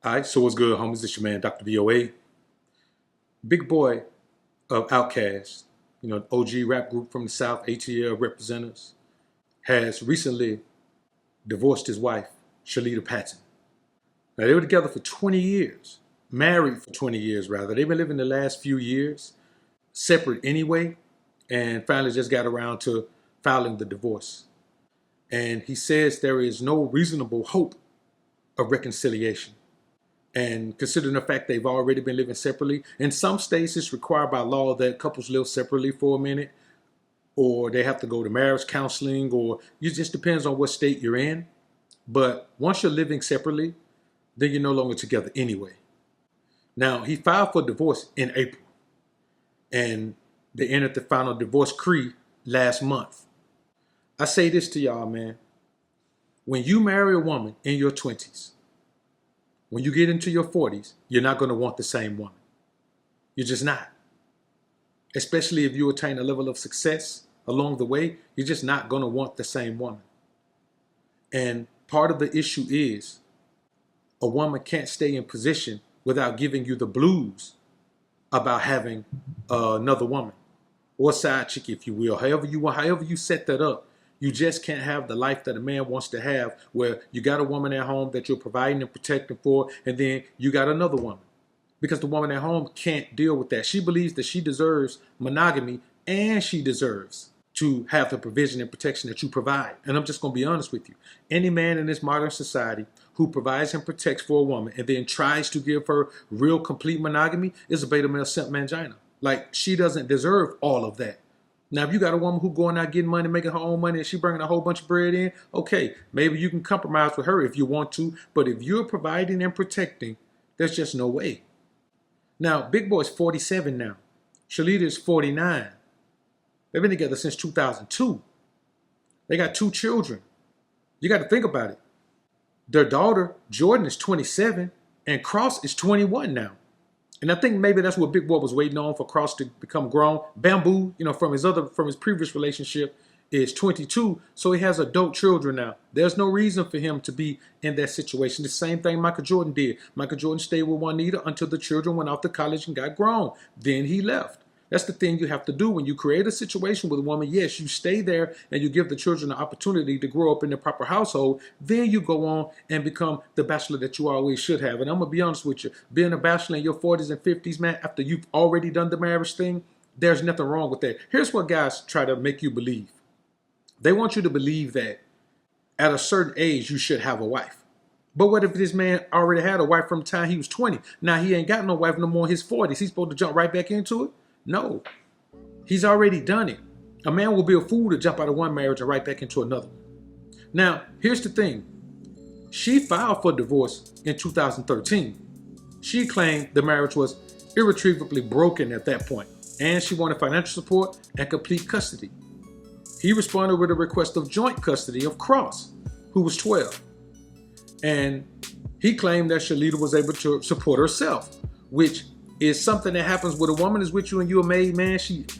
All right, so what's good, homies? It's your man, Dr. VOA. Big Boi of OUTKAST, OG rap group from the South, ATL representatives, has recently divorced his wife, Shalita Patton. Now, they were together for 20 years, married for 20 years, rather. They've been living the last few years separate anyway, and finally just got around to filing the divorce. And he says there is no reasonable hope of reconciliation. And considering the fact they've already been living separately, in some states it's required by law that couples live separately for a minute, or they have to go to marriage counseling, or it just depends on what state you're in. But once you're living separately, then you're no longer together anyway. Now, he filed for divorce in April, and they entered the final divorce decree last month. I say this to y'all, man. When you marry a woman in your 20s, when you get into your 40s, you're not going to want the same woman. You're just not. Especially if you attain a level of success along the way, you're just not going to want the same woman. And part of the issue is a woman can't stay in position without giving you the blues about having another woman or side chick, if you will. However you set that up. You just can't have the life that a man wants to have, where you got a woman at home that you're providing and protecting for, and then you got another woman. Because the woman at home can't deal with that. She believes that she deserves monogamy, and she deserves to have the provision and protection that you provide. And I'm just going to be honest with you. Any man in this modern society who provides and protects for a woman and then tries to give her real complete monogamy is a beta male simp mangina. Like, she doesn't deserve all of that. Now, if you got a woman who going out getting money, making her own money, and she bringing a whole bunch of bread in, okay, maybe you can compromise with her if you want to. But if you're providing and protecting, there's just no way. Now, Big Boi's 47 now. Shalita is 49. They've been together since 2002. They got 2 children. You got to think about it. Their daughter, Jordan, is 27, and Cross is 21 now. And I think maybe that's what Big Boi was waiting on, for Cross to become grown. Bamboo, from his previous relationship, is 22, so he has adult children now. There's no reason for him to be in that situation. The same thing Michael Jordan did. Michael Jordan stayed with Juanita until the children went off to college and got grown. Then he left. That's the thing you have to do when you create a situation with a woman. Yes, you stay there and you give the children the opportunity to grow up in the proper household. Then you go on and become the bachelor that you always should have. And I'm going to be honest with you. Being a bachelor in your 40s and 50s, man, after you've already done the marriage thing, there's nothing wrong with that. Here's what guys try to make you believe. They want you to believe that at a certain age, you should have a wife. But what if this man already had a wife from the time he was 20? Now he ain't got no wife no more in his 40s. He's supposed to jump right back into it? No, he's already done it. A man will be a fool to jump out of one marriage and right back into another. Now, here's the thing. She filed for divorce in 2013. She claimed the marriage was irretrievably broken at that point, and she wanted financial support and complete custody. He responded with a request of joint custody of Cross, who was 12. And he claimed that Shalita was able to support herself, which is something that happens when a woman is with you and you're a made man.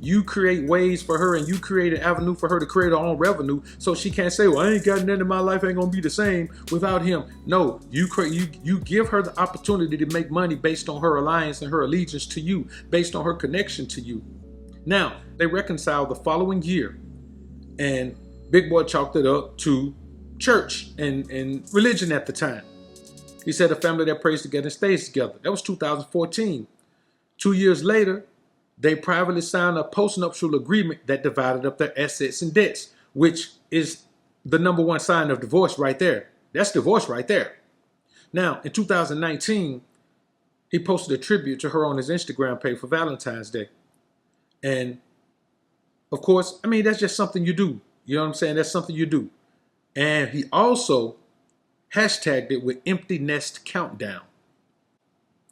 You create ways for her, and you create an avenue for her to create her own revenue, so she can't say, well, I ain't got nothing in my life, ain't gonna be the same without him. No, you give her the opportunity to make money based on her alliance and her allegiance to you, based on her connection to you. Now, they reconciled the following year, and Big Boi chalked it up to church and religion at the time. He said a family that prays together and stays together. That was 2014. 2 years later, they privately signed a postnuptial agreement that divided up their assets and debts, which is the number one sign of divorce right there. That's divorce right there. Now, in 2019, he posted a tribute to her on his Instagram page for Valentine's Day. And of course, I mean, that's just something you do. You know what I'm saying? That's something you do. And he also hashtagged it with Empty Nest Countdown.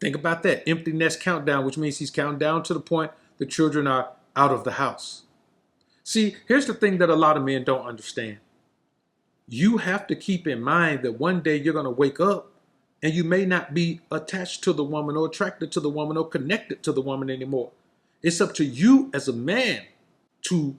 Think about that, Empty Nest Countdown, which means he's counting down to the point the children are out of the house. See, here's the thing that a lot of men don't understand. You have to keep in mind that one day you're going to wake up and you may not be attached to the woman or attracted to the woman or connected to the woman anymore. It's up to you as a man to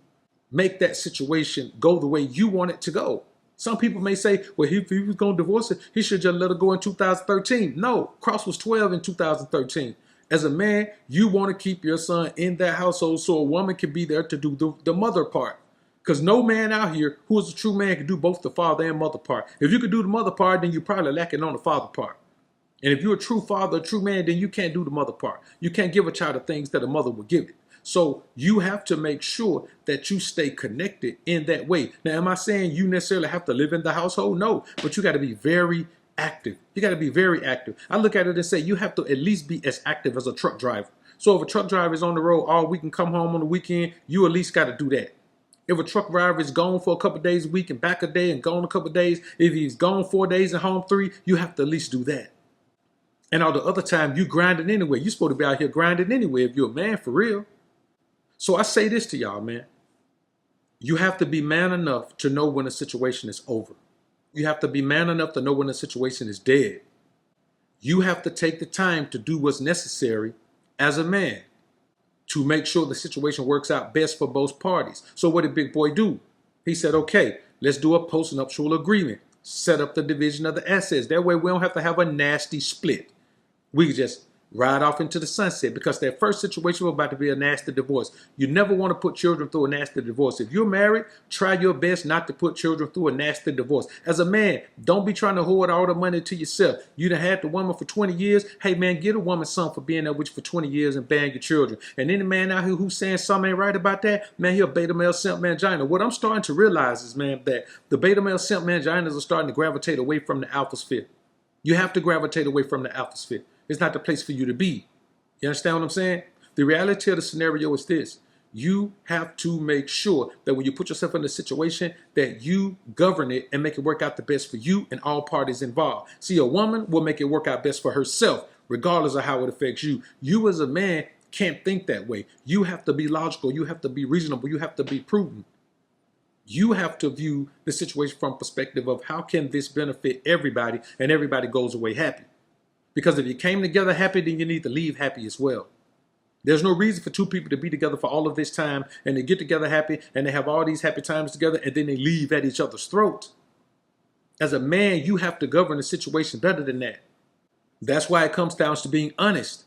make that situation go the way you want it to go. Some people may say, well, if he was going to divorce her, he should just let her go in 2013. No, Cross was 12 in 2013. As a man, you want to keep your son in that household so a woman can be there to do the mother part. Because no man out here who is a true man can do both the father and mother part. If you could do the mother part, then you're probably lacking on the father part. And if you're a true father, a true man, then you can't do the mother part. You can't give a child the things that a mother would give it. So you have to make sure that you stay connected in that way. Now, am I saying you necessarily have to live in the household? No, but you got to be very active. You got to be very active. I look at it and say you have to at least be as active as a truck driver. So if a truck driver is on the road all week and come home on the weekend, you at least got to do that. If a truck driver is gone for a couple of days a week and back a day and gone a couple of days, if he's gone 4 days and home 3, you have to at least do that. And all the other time, you grinding anyway. You're supposed to be out here grinding anyway if you're a man for real. So I say this to y'all, man. You have to be man enough to know when a situation is over. You have to be man enough to know when a situation is dead. You have to take the time to do what's necessary as a man to make sure the situation works out best for both parties. So what did Big Boy do? He said, okay, let's do a post-nuptial agreement. Set up the division of the assets. That way we don't have to have a nasty split. We just ride off into the sunset, because that first situation was about to be a nasty divorce. You never want to put children through a nasty divorce. If you're married, try your best not to put children through a nasty divorce. As a man, don't be trying to hoard all the money to yourself. You done had the woman for 20 years. Hey man, get a woman some for being there with you for 20 years and bang your children. And any man out here who's saying something ain't right about that, man, he a beta male simp mangina. What I'm starting to realize is, man, that the beta male simp manginas are starting to gravitate away from the alpha sphere. You have to gravitate away from the alpha sphere. It's not the place for you to be. You understand what I'm saying? The reality of the scenario is this. You have to make sure that when you put yourself in a situation that you govern it and make it work out the best for you and all parties involved. See, a woman will make it work out best for herself, regardless of how it affects you. You as a man can't think that way. You have to be logical. You have to be reasonable. You have to be prudent. You have to view the situation from perspective of how can this benefit everybody and everybody goes away happy. Because if you came together happy, then you need to leave happy as well. There's no reason for two people to be together for all of this time and they get together happy and they have all these happy times together and then they leave at each other's throats. As a man, you have to govern the situation better than that. That's why it comes down to being honest.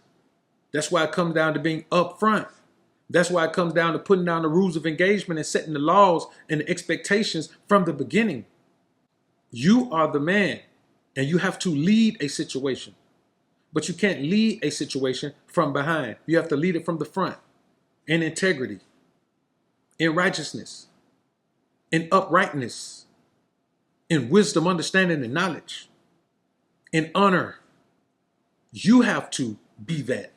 That's why it comes down to being upfront. That's why it comes down to putting down the rules of engagement and setting the laws and the expectations from the beginning. You are the man and you have to lead a situation. But you can't lead a situation from behind. You have to lead it from the front. In integrity, in righteousness, in uprightness, in wisdom, understanding, and knowledge, in honor. You have to be that.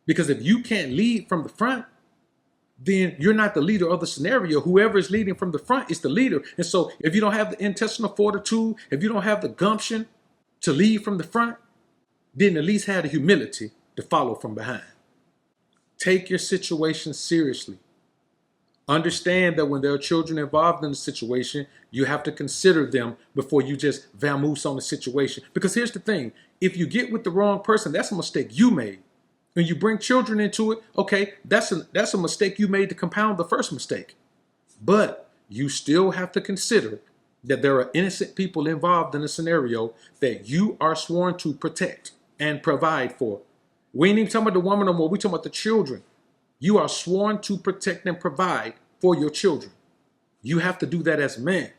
Because if you can't lead from the front, then you're not the leader of the scenario. Whoever is leading from the front is the leader. And so if you don't have the intestinal fortitude, if you don't have the gumption to lead from the front, then at least have the humility to follow from behind. Take your situation seriously. Understand that when there are children involved in the situation, you have to consider them before you just vamoose on the situation. Because here's the thing, if you get with the wrong person, that's a mistake you made. When you bring children into it, okay, that's a mistake you made to compound the first mistake. But you still have to consider that there are innocent people involved in a scenario that you are sworn to protect and provide for. We ain't even talking about the woman no more. We talking about the children. You are sworn to protect and provide for your children. You have to do that as a man.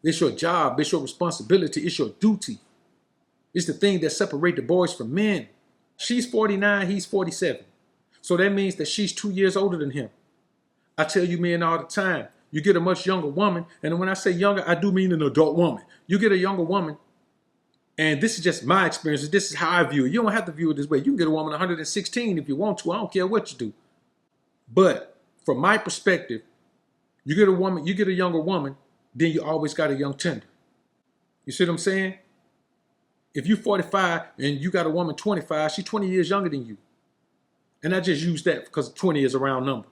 It's your job. It's your responsibility. It's your duty. It's the thing that separates the boys from men. She's 49. He's 47. So that means that she's 2 years older than him. I tell you men all the time, you get a much younger woman. And when I say younger, I do mean an adult woman. You get a younger woman. And this is just my experience. This is how I view it. You don't have to view it this way. You can get a woman 116 if you want to. I don't care what you do. But from my perspective, you get a younger woman, then you always got a young tender. You see what I'm saying? If you're 45 and you got a woman 25, she's 20 years younger than you. And I just use that because 20 is a round number.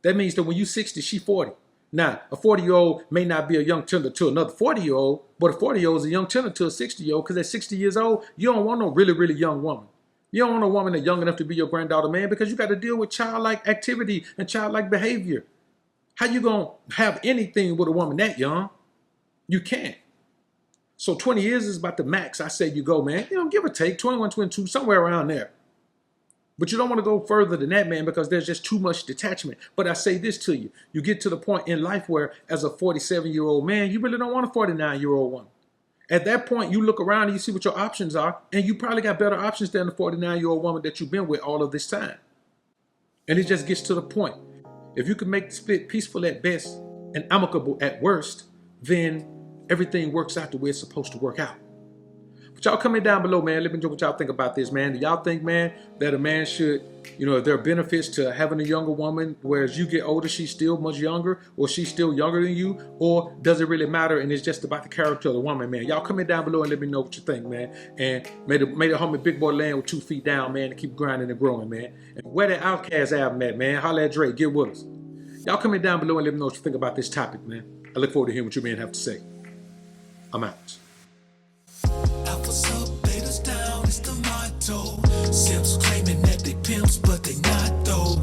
That means that when you're 60, she's 40. Now, a 40-year-old may not be a young tender to another 40-year-old, but a 40-year-old is a young tender to a 60-year-old because at 60 years old, you don't want no really, really young woman. You don't want a woman that's young enough to be your granddaughter, man, because you got to deal with childlike activity and childlike behavior. How you going to have anything with a woman that young? You can't. So 20 years is about the max I say you go, man. You know, give or take, 21, 22, somewhere around there. But you don't want to go further than that, man, because there's just too much detachment. But I say this to you. You get to the point in life where, as a 47-year-old man, you really don't want a 49-year-old woman. At that point, you look around and you see what your options are, and you probably got better options than the 49-year-old woman that you've been with all of this time. And it just gets to the point. If you can make the split peaceful at best and amicable at worst, then everything works out the way it's supposed to work out. But y'all comment down below, man. Let me know what y'all think about this, man. Do y'all think, man, that a man should, if there are benefits to having a younger woman, whereas you get older, she's still much younger, or she's still younger than you, or does it really matter and it's just about the character of the woman, man? Y'all comment down below and let me know what you think, man. And may the homie Big Boy land with 2 feet down, man, and keep grinding and growing, man. And where the OutKast album at, man? Holla at Drake, get with us. Y'all comment down below and let me know what you think about this topic, man. I look forward to hearing what you men have to say. I'm out. Alphas up, betas down, it's the motto. Simps claiming that they pimps, but they not though.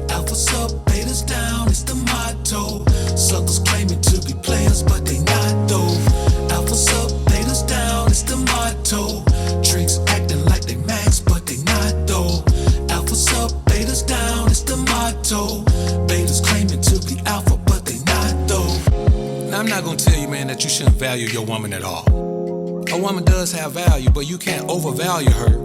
Alphas up, betas down, it's the motto. Suckers claiming to be players, but they not though. Alphas up, betas down, it's the motto. Tricks acting like they max, but they not though. Alphas up, betas down, it's the motto. Betas claiming to be alpha, but they not though. Now I'm not gonna tell you, man, that you shouldn't value your woman at all. A woman does have value, but you can't overvalue her